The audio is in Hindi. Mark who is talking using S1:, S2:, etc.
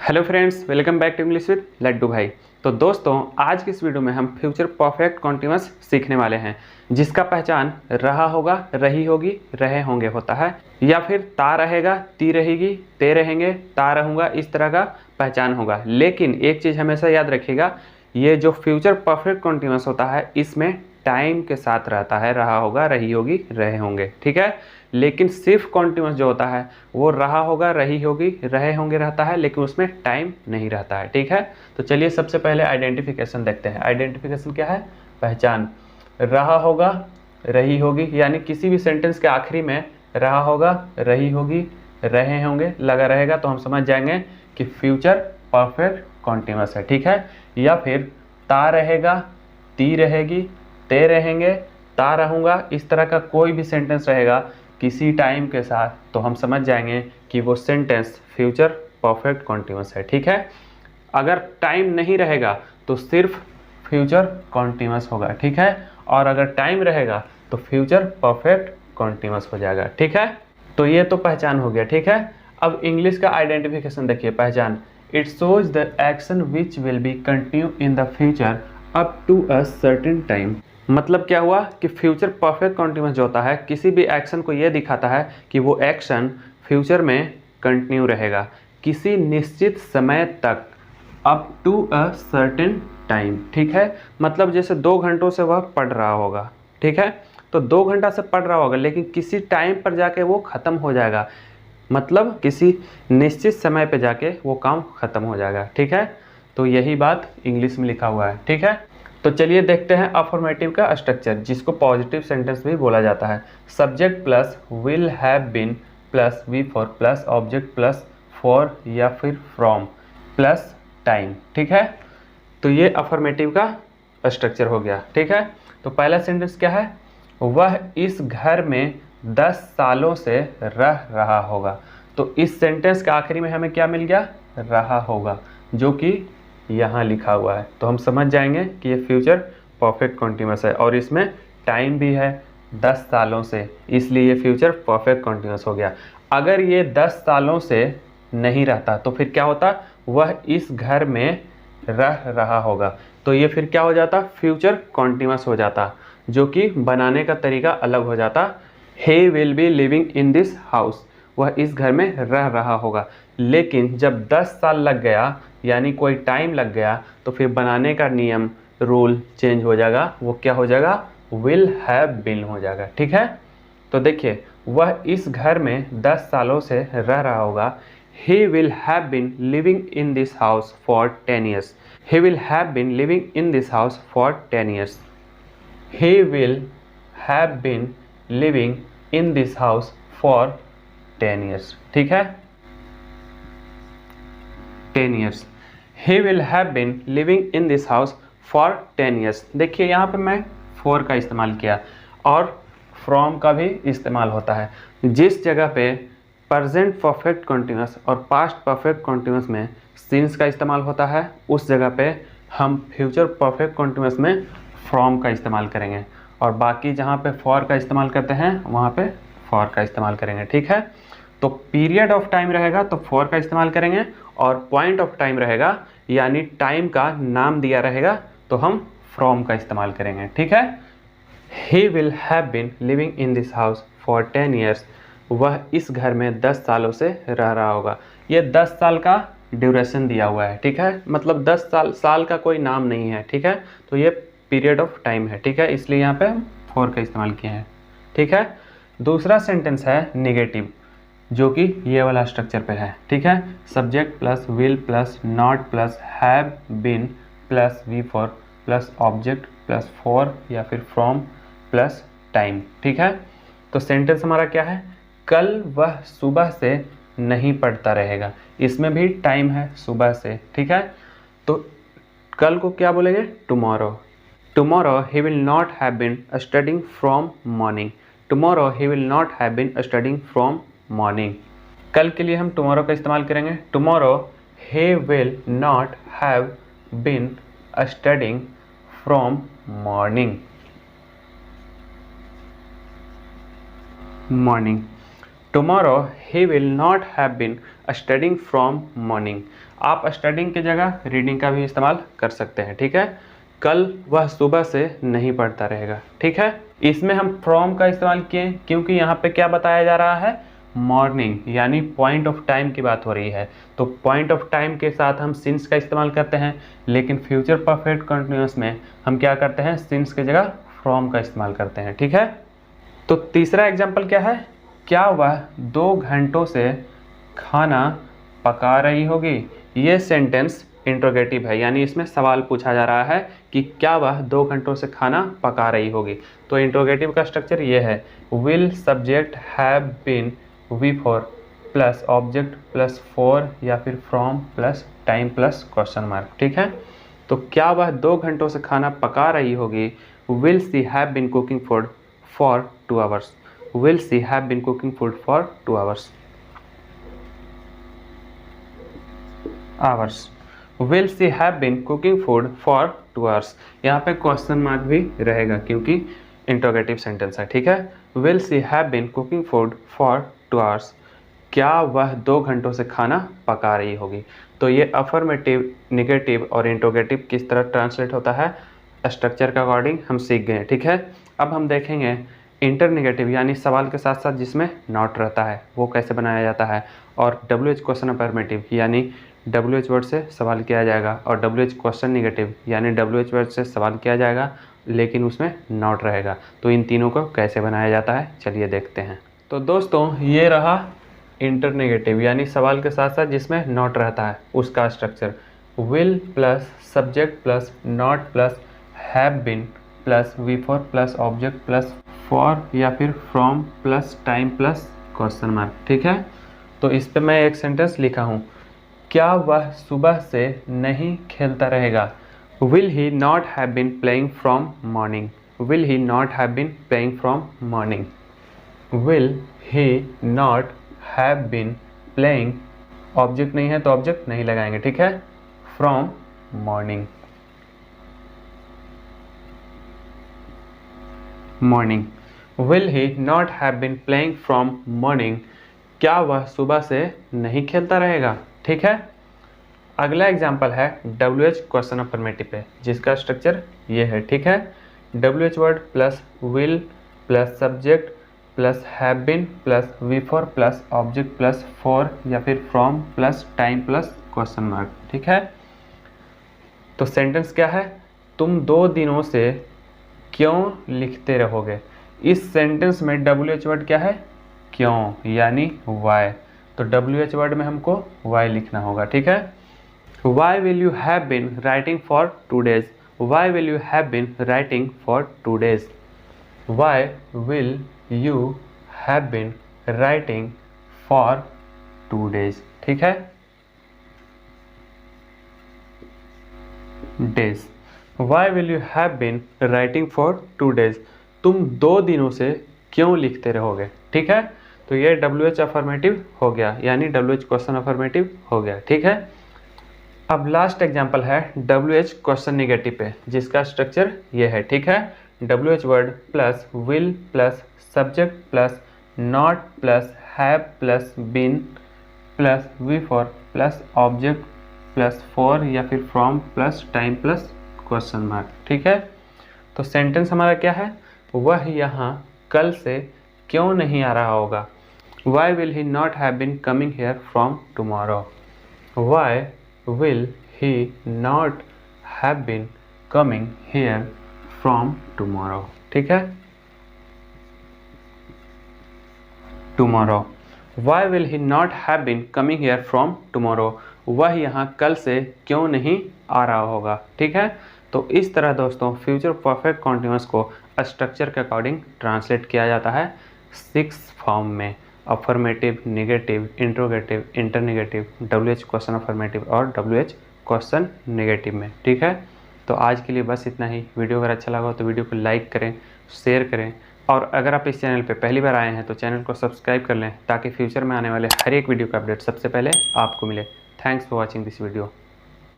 S1: Hello friends, welcome back to English with Laddu Bhai. तो दोस्तों, आज की इस वीडियो में हम फ्यूचर परफेक्ट कॉन्टिन्यूअस सीखने वाले हैं, जिसका पहचान रहा होगा, रही होगी, रहे होंगे होता है, या फिर ता रहेगा, ती रहेगी, ते रहेंगे, ता रहूँगा, इस तरह का पहचान होगा। लेकिन एक चीज़ हमेशा याद रखिएगा, ये जो फ्यूचर परफेक्ट कॉन्टिन्यूअस होता है इसमें टाइम के साथ रहता है, रहा होगा, रही होगी, रहे होंगे, ठीक है। लेकिन सिर्फ कॉन्टिन्यूअस जो होता है वो रहा होगा, रही होगी, रहे होंगे रहता है, लेकिन उसमें टाइम नहीं रहता है, ठीक है। तो चलिए सबसे पहले आइडेंटिफिकेशन देखते हैं। आइडेंटिफिकेशन क्या है? पहचान। रहा होगा, रही होगी, यानी किसी भी सेंटेंस के आखिरी में रहा होगा, रही होगी, रहे होंगे लगा रहेगा तो हम समझ जाएंगे कि फ्यूचर परफेक्ट कॉन्टिन्यूअस है, ठीक है। या फिर ता रहेगा, ती रहेगी, ते रहेंगे, ता रहूँगा, इस तरह का कोई भी सेंटेंस रहेगा किसी टाइम के साथ तो हम समझ जाएंगे कि वो सेंटेंस फ्यूचर परफेक्ट कॉन्टिन्यूअस है, ठीक है। अगर टाइम नहीं रहेगा तो सिर्फ फ्यूचर कॉन्टिन्यूअस होगा, ठीक है। और अगर टाइम रहेगा तो फ्यूचर परफेक्ट कॉन्टिन्यूअस हो जाएगा, ठीक है। तो ये तो पहचान हो गया, ठीक है। अब इंग्लिश का आइडेंटिफिकेशन देखिए। पहचान, it shows the action which will be continue in the future up to a certain time. मतलब क्या हुआ कि फ्यूचर परफेक्ट कॉन्टिन्यूअस जो होता है किसी भी एक्शन को यह दिखाता है कि वो एक्शन फ्यूचर में कंटिन्यू रहेगा किसी निश्चित समय तक, up to a certain time, ठीक है। मतलब जैसे 2 घंटों से वह पढ़ रहा होगा, ठीक है। तो 2 घंटा से पढ़ रहा होगा लेकिन किसी टाइम पर जाके वो ख़त्म हो जाएगा, मतलब किसी निश्चित समय पे जाके वो काम ख़त्म हो जाएगा, ठीक है। तो यही बात इंग्लिश में लिखा हुआ है, ठीक है। तो चलिए देखते हैं अफर्मेटिव का स्ट्रक्चर, जिसको पॉजिटिव सेंटेंस भी बोला जाता है। Subject plus will have been plus V four plus object plus for या फिर फ्रॉम प्लस टाइम, ठीक है। तो ये अफर्मेटिव का स्ट्रक्चर हो गया, ठीक है। तो पहला सेंटेंस क्या है? वह इस घर में 10 सालों से रह रहा होगा। तो इस सेंटेंस के आखिरी में हमें क्या मिल गया? रहा होगा, जो कि यहाँ लिखा हुआ है। तो हम समझ जाएंगे कि ये फ्यूचर परफेक्ट कॉन्टिन्यूअस है और इसमें टाइम भी है 10 सालों से, इसलिए ये फ्यूचर परफेक्ट कॉन्टिन्यूअस हो गया। अगर ये 10 सालों से नहीं रहता तो फिर क्या होता? वह इस घर में रह रहा होगा, तो ये फिर क्या हो जाता? फ्यूचर कॉन्टिन्यूअस हो जाता, जो कि बनाने का तरीका अलग हो जाता। He will be living in this house, वह इस घर में रह रहा होगा। लेकिन जब 10 साल लग गया, यानी कोई टाइम लग गया, तो फिर बनाने का नियम, रूल चेंज हो जाएगा। वो क्या हो जाएगा? विल हैव बीन हो जाएगा, ठीक है। तो देखिए, वह इस घर में 10 सालों से रह रहा होगा। He will have been living in this house for 10 years. He will have been living in this house for 10 years. He will have been living in this house for 10 years. ठीक है, 10 years. He will have been living in this house for 10 years. देखिए यहाँ पे मैं for का इस्तेमाल किया और from का भी इस्तेमाल होता है। जिस जगह पे प्रेजेंट परफेक्ट कॉन्टिन्यूअस और पास्ट परफेक्ट कॉन्टिन्यूअस में सिंस का इस्तेमाल होता है, उस जगह पे हम फ्यूचर परफेक्ट कॉन्टिन्यूअस में फ्रॉम का इस्तेमाल करेंगे, और बाकी जहाँ पे फॉर का इस्तेमाल करते हैं वहाँ पे फॉर का इस्तेमाल करेंगे, ठीक है। तो पीरियड ऑफ टाइम रहेगा तो फॉर का इस्तेमाल करेंगे, और पॉइंट ऑफ टाइम रहेगा यानी टाइम का नाम दिया रहेगा तो हम फ्रॉम का इस्तेमाल करेंगे, ठीक है। He will have been living in this house for 10 years, वह इस घर में 10 सालों से रह रहा होगा। ये 10 साल का ड्यूरेशन दिया हुआ है, ठीक है। मतलब 10 साल का कोई नाम नहीं है, ठीक है। तो ये पीरियड ऑफ टाइम है, ठीक है, इसलिए यहाँ पे हम फॉर का इस्तेमाल किए हैं, ठीक है। दूसरा सेंटेंस है निगेटिव, जो कि ये वाला स्ट्रक्चर पे है, ठीक है। Subject plus will plus not plus have been plus V four plus object plus for या फिर फ्रॉम प्लस टाइम, ठीक है। तो सेंटेंस हमारा क्या है? कल वह सुबह से नहीं पढ़ता रहेगा। इसमें भी टाइम है सुबह से, ठीक है। तो कल को क्या बोलेंगे? Tomorrow. Tomorrow he will not have been studying from morning. Tomorrow he will not have been studying from morning. कल के लिए हम टुमारो का इस्तेमाल करेंगे। Tomorrow he will not have been studying from morning. Tomorrow he will not have been studying from morning. आप स्टडिंग की जगह रीडिंग का भी इस्तेमाल कर सकते हैं, ठीक है। कल वह सुबह से नहीं पढ़ता रहेगा, ठीक है। इसमें हम फ्रॉम का इस्तेमाल किए क्योंकि यहाँ पे क्या बताया जा रहा है, मॉर्निंग, यानी पॉइंट ऑफ टाइम की बात हो रही है। तो पॉइंट ऑफ टाइम के साथ हम सिंस का इस्तेमाल करते हैं, लेकिन फ्यूचर परफेक्ट कंटिन्यूअस में हम क्या करते हैं, सिंस की जगह फ्रॉम का इस्तेमाल करते हैं, ठीक है। तो तीसरा एग्जाम्पल क्या है, क्या वह 2 घंटों से खाना पका रही होगी। ये सेंटेंस इंट्रोगेटिव है, यानी इसमें सवाल पूछा जा रहा है कि क्या वह 2 घंटों से खाना पका रही होगी। तो इंट्रोगेटिव का स्ट्रक्चर ये है, will subject have been V four plus object plus for या फिर from plus time plus question mark, ठीक है। तो क्या वह 2 घंटों से खाना पका रही होगी, will she have been cooking food for 2 hours. Will she have been cooking food for 2 hours. Will she have been cooking food for 2 hours. यहाँ पे क्वेश्चन मार्क भी रहेगा क्योंकि इंट्रोगेटिव सेंटेंस है, ठीक है। Will she have been cooking food for 2 hours. क्या वह 2 घंटों से खाना पका रही होगी। तो ये अफर्मेटिव, निगेटिव और इंट्रोगेटिव किस तरह ट्रांसलेट होता है, स्ट्रक्चर के अकॉर्डिंग हम सीख गए, ठीक है। अब हम देखेंगे इंटरनेगेटिव, यानी सवाल के साथ साथ जिसमें नॉट रहता है, वो कैसे बनाया जाता है। और WH क्वेश्चन अफर्मेटिव, यानी WH वर्ड से सवाल किया जाएगा, और WH क्वेश्चन निगेटिव, यानी WH वर्ड से सवाल किया जाएगा लेकिन उसमें नॉट रहेगा। तो इन तीनों को कैसे बनाया जाता है, चलिए देखते हैं। तो दोस्तों ये रहा इंटरनेगेटिव, यानी सवाल के साथ साथ जिसमें नॉट रहता है, उसका structure will plus subject plus not plus have been plus V four plus object plus for या फिर from plus time plus question mark, ठीक है। तो इस पे मैं एक सेंटेंस लिखा हूँ, क्या वह सुबह से नहीं खेलता रहेगा। Will he not have been playing from morning. Will he not have been playing from morning. Will he not have been playing, object नहीं है तो ऑब्जेक्ट नहीं लगाएंगे, ठीक है, from morning. Morning. Will he not have been playing from morning. क्या वह सुबह से नहीं खेलता रहेगा, ठीक है। अगला एग्जाम्पल है WH क्वेश्चन अफर्मेटिव पे, जिसका स्ट्रक्चर ये है, ठीक है। WH word plus will plus subject plus have been plus V four plus object plus for या फिर from plus time plus question mark, ठीक है। तो सेंटेंस क्या है, तुम 2 दिनों से क्यों लिखते रहोगे। इस सेंटेंस में WH वर्ड क्या है, क्यों, यानी वाई। तो WH वर्ड में हमको वाई लिखना होगा, ठीक है। Why will you have been writing for 2 days। Why will you have been writing for 2 days। Why will you have been writing for 2 days, ठीक है। Days. Why will you have been writing for 2 days। तुम 2 दिनों से क्यों लिखते रहोगे, ठीक है। तो ये WH अफर्मेटिव हो गया, यानी WH क्वेश्चन अफर्मेटिव हो गया, ठीक है। अब लास्ट एग्जांपल है WH क्वेश्चन निगेटिव पे, जिसका स्ट्रक्चर ये है, ठीक है। WH word plus will plus subject plus not plus have plus been plus V four plus object plus for या फिर from plus time plus question mark, ठीक है। तो सेंटेंस हमारा क्या है, वह यहाँ कल से क्यों नहीं आ रहा होगा। Why will he not have been coming here from tomorrow? Why will he not have been coming here from tomorrow? ठीक है, tomorrow. Why will he not have been coming here from tomorrow? वह यहाँ कल से क्यों नहीं आ रहा होगा, ठीक है। तो इस तरह दोस्तों फ्यूचर परफेक्ट कॉन्टिन्यूअस को स्ट्रक्चर के अकॉर्डिंग ट्रांसलेट किया जाता है 6 फॉर्म में, affirmative, negative, interrogative, internegative, WH question affirmative और WH क्वेश्चन नेगेटिव में, ठीक है। तो आज के लिए बस इतना ही। वीडियो अगर अच्छा लगा हो तो वीडियो को लाइक करें, शेयर करें, और अगर आप इस चैनल पे पहली बार आए हैं तो चैनल को सब्सक्राइब कर लें ताकि फ्यूचर में आने वाले हर एक वीडियो का अपडेट सबसे पहले आपको मिले। Thanks for watching this video.